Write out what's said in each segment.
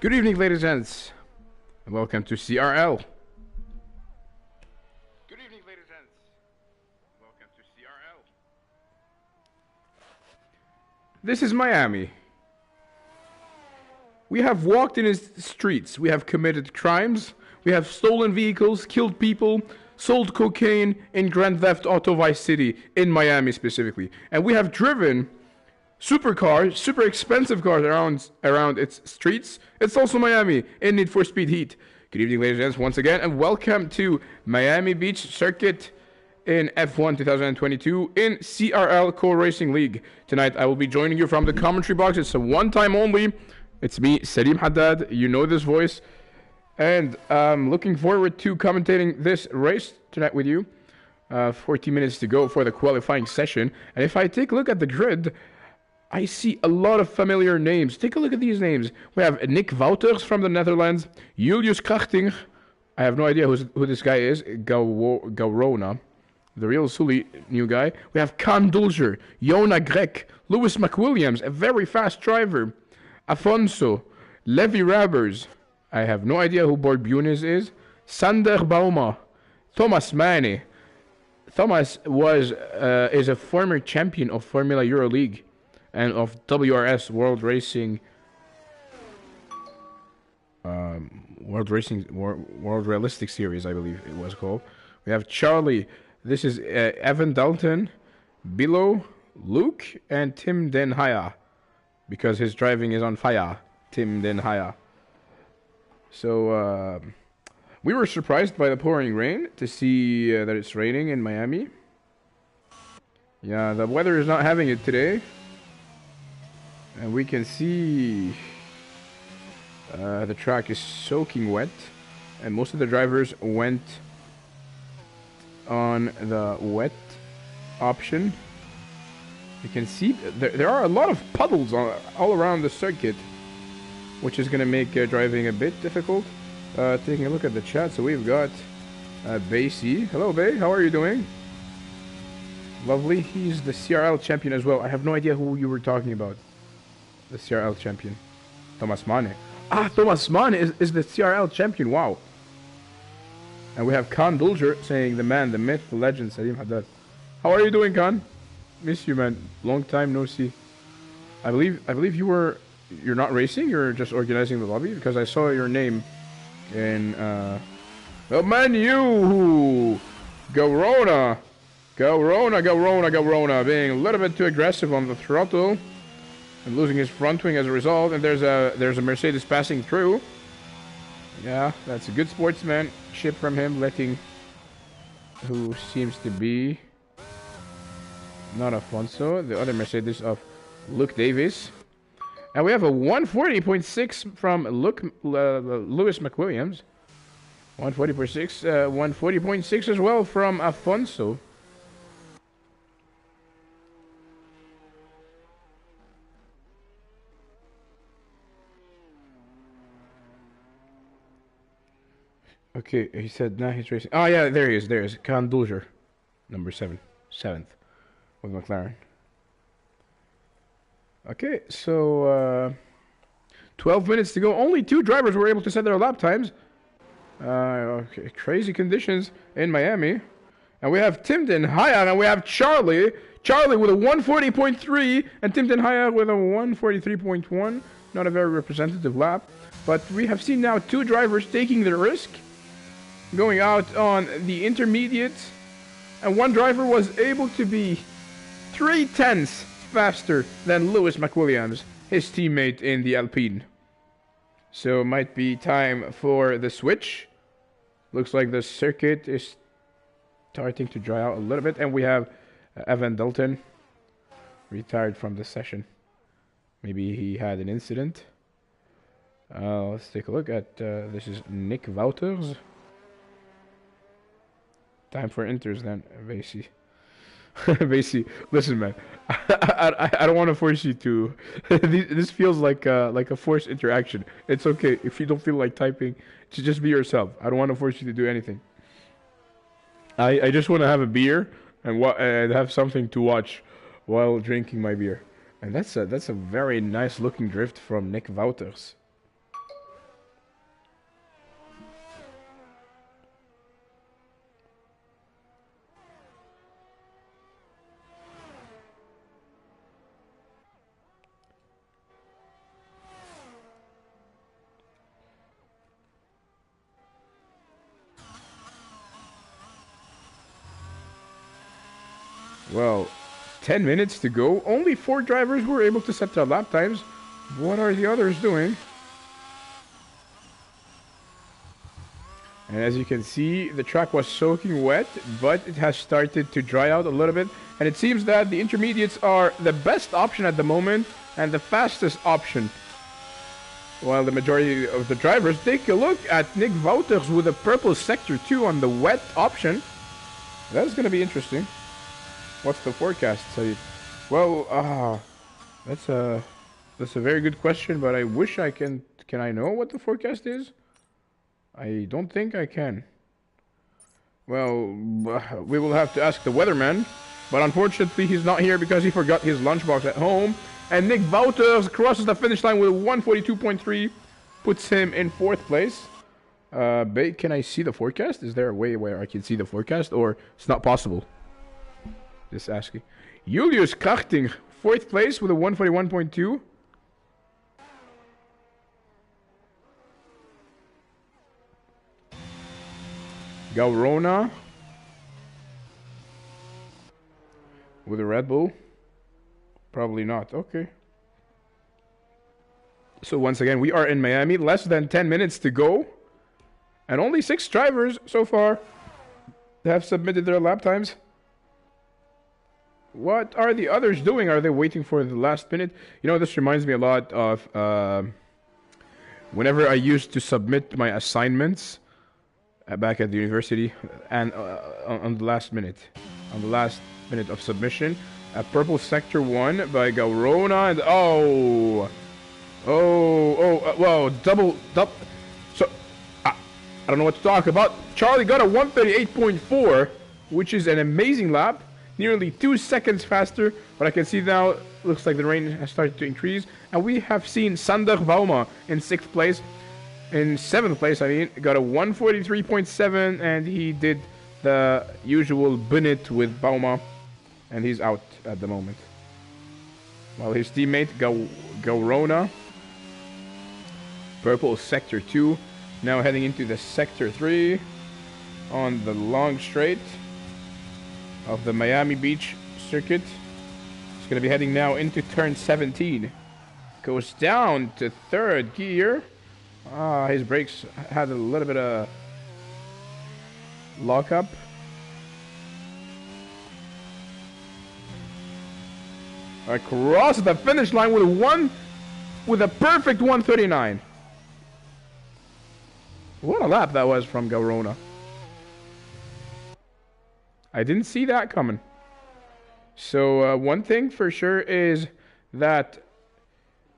Good evening, ladies and gents, and welcome to CRL. Good evening, ladies and gents. Welcome to CRL. This is Miami. We have walked in its streets. We have committed crimes. We have stolen vehicles, killed people, sold cocaine in Grand Theft Auto Vice City, in Miami specifically. And we have driven supercars, super expensive cars around its streets. It's also Miami in Need for Speed Heat. Good evening, ladies and gents, once again, and welcome to Miami Beach Circuit in F1 2022 in CRL Co-Racing League. Tonight, I will be joining you from the commentary box. It's a one-time only. It's me, Salim Haddad. You know this voice. And I'm looking forward to commentating this race tonight with you. 40 minutes to go for the qualifying session. And if I take a look at the grid, I see a lot of familiar names. Take a look at these names. We have Nick Wouters from the Netherlands. Julius Krachting. I have no idea who this guy is. Gaurona. The real Sully new guy. We have Kahn Dulger. Jona Grek. Lewis McWilliams, a very fast driver. Afonso. Levi Rabbers. I have no idea who Borbunes is. Sander Bauma. Thomas Mane. Thomas is a former champion of Formula Euro League and of WRS World Realistic Series, I believe it was called. We have Charlie. This is Evan Dalton, Bilo, Luke, and Tim Den Haya, because his driving is on fire. Tim Den Haya. So we were surprised by the pouring rain to see that it's raining in Miami. Yeah, the weather is not having it today. And we can see the track is soaking wet, and most of the drivers went on the wet option. You can see there are a lot of puddles all around the circuit, which is going to make driving a bit difficult. Taking a look at the chat, so we've got Basie. Hello, Bay. How are you doing? Lovely. He's the CRL champion as well. I have no idea who you were talking about. The CRL champion. Thomas Mane. Ah, Thomas Mane is the CRL champion. Wow. And we have Kahn Dulger saying, the man, the myth, the legend, Salim Haddad. How are you doing, Kahn? Miss you, man. Long time no see. I believe you're not racing, you're just organizing the lobby, because I saw your name in oh man, you Gaurona, being a little bit too aggressive on the throttle and losing his front wing as a result. And there's a Mercedes passing through. Yeah, that's a good sportsmanship from him, letting who seems to be not Afonso, the other Mercedes of Luke Davis. And we have a 140.6 from Lewis McWilliams. 140.6 as well from Afonso. Okay, he said now he's racing. Oh yeah, there he is. There is Kahn Dulger, number 7th with McLaren. Okay, so 12 minutes to go. Only 2 drivers were able to set their lap times. Okay, crazy conditions in Miami. And we have Tim Den Haya, and we have Charlie. Charlie with a 140.3, and Tim Den Haya with a 143.1. Not a very representative lap. But we have seen now 2 drivers taking the risk, going out on the intermediate. And one driver was able to be 0.3 faster than Lewis McWilliams, his teammate in the Alpine. So it might be time for the switch. Looks like the circuit is starting to dry out a little bit, and we have Evan Dalton retired from the session. Maybe he had an incident. Let's take a look at this is Nick Wouters. Time for inters then, Basie. Basie, listen, man. I don't want to force you to. This feels like a forced interaction. It's okay if you don't feel like typing. Just be yourself. I don't want to force you to do anything. I just want to have a beer and have something to watch while drinking my beer. And that's a very nice looking drift from Nick Wouters. Well, 10 minutes to go. Only 4 drivers were able to set their lap times. What are the others doing? And as you can see, the track was soaking wet, but it has started to dry out a little bit. And it seems that the intermediates are the best option at the moment and the fastest option. While the majority of the drivers take a look at Nick Wouters with a purple sector 2 on the wet option. That's going to be interesting. What's the forecast, Saeed? Well, that's a very good question, but I wish I can I know what the forecast is? I don't think I can. Well, we will have to ask the weatherman, but unfortunately he's not here because he forgot his lunchbox at home. And Nick Wouters crosses the finish line with 142.3, puts him in 4th place. Can I see the forecast? Is there a way where I can see the forecast, or it's not possible? Just asking. Julius Krachting, 4th place with a 141.2. Gaurona with a Red Bull. Probably not. Okay. So once again, we are in Miami. Less than 10 minutes to go. And only 6 drivers so far have submitted their lap times. What are the others doing? Are they waiting for the last minute? You know, this reminds me a lot of whenever I used to submit my assignments back at the university, and on the last minute of submission, a purple sector 1 by Gaurona, and well, double. So I don't know what to talk about. Charlie got a 138.4, which is an amazing lap, nearly 2 seconds faster. But I can see now, looks like the rain has started to increase, and we have seen Sander Bauma in 6th place. In 7th place, I mean, got a 143.7, and he did the usual Bennett with Bauma, and he's out at the moment. While his teammate Gaurona, purple sector 2, now heading into the sector 3 on the long straight of the Miami Beach circuit. He's going to be heading now into turn 17. Goes down to 3rd gear. His brakes had a little bit of lockup. Across the finish line with a perfect 139. What a lap that was from Gaurona. I didn't see that coming. So one thing for sure is that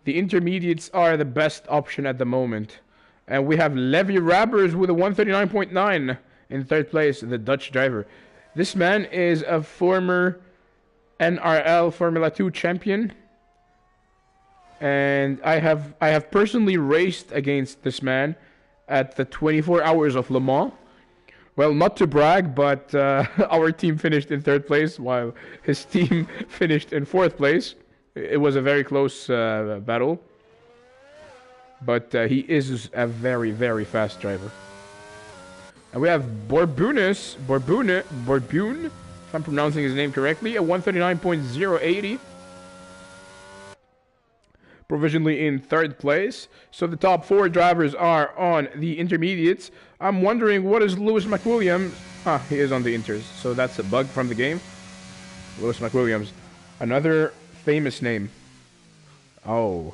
the intermediates are the best option at the moment. And we have Levi Rabbers with a 139.9 in 3rd place, the Dutch driver. This man is a former NRL Formula 2 champion. And I have personally raced against this man at the 24 Hours of Le Mans. Well, not to brag, but our team finished in 3rd place while his team finished in 4th place. It was a very close battle, but he is a very, very fast driver. And we have Borbune, if I'm pronouncing his name correctly, a 139.080. Provisionally in 3rd place. So the top 4 drivers are on the intermediates. I'm wondering, what is Lewis McWilliams? He is on the inters, so that's a bug from the game. Lewis McWilliams, another famous name. Oh,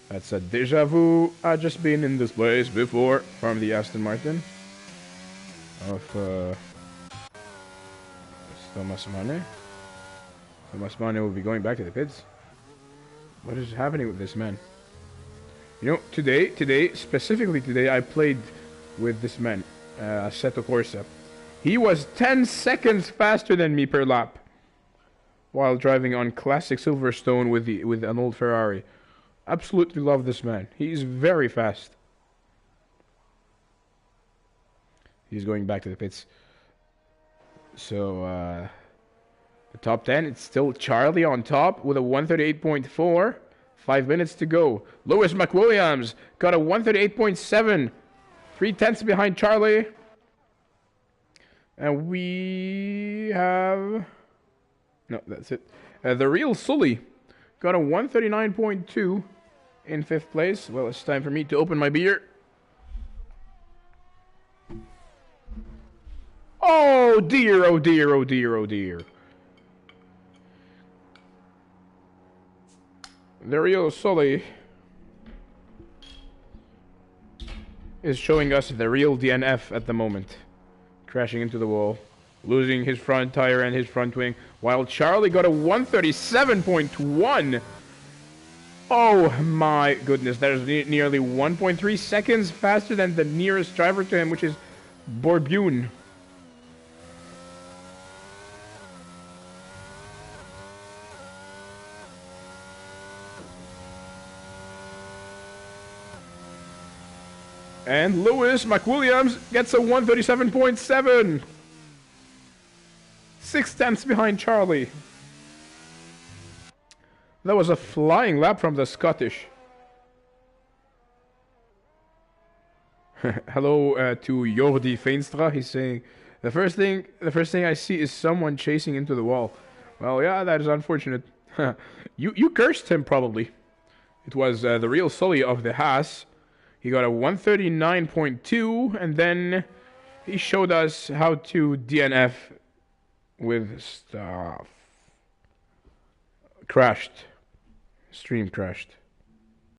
that's a deja vu. I've just been in this place before, from the Aston Martin of Thomas Mane. Thomas Mane will be going back to the pits. What is happening with this man? You know, specifically today, I played with this man, Assetto Corsa. He was 10 seconds faster than me per lap while driving on classic Silverstone with an old Ferrari. Absolutely love this man. He's very fast. He's going back to the pits. So, the top 10, it's still Charlie on top with a 138.4. 5 minutes to go. Lewis McWilliams got a 138.7. 3/10 behind Charlie. And we have No, that's it. The real Sully got a 139.2 in 5th place. Well, it's time for me to open my beer. Oh dear, oh dear, oh dear, oh dear. The real Sully is showing us the real DNF at the moment. Crashing into the wall, losing his front tire and his front wing, while Charlie got a 137.1. Oh my goodness, that is nearly 1.3 seconds faster than the nearest driver to him, which is Borbune. And Lewis McWilliams gets a 137.7. 6 tenths behind Charlie. That was a flying lap from the Scottish. Hello to Jordi Veenstra. He's saying, the first thing I see is someone chasing into the wall. Well, yeah, that is unfortunate. you cursed him probably. It was the real Sully of the Haas. He got a 139.2, and then he showed us how to DNF with stuff. Crashed. Stream crashed.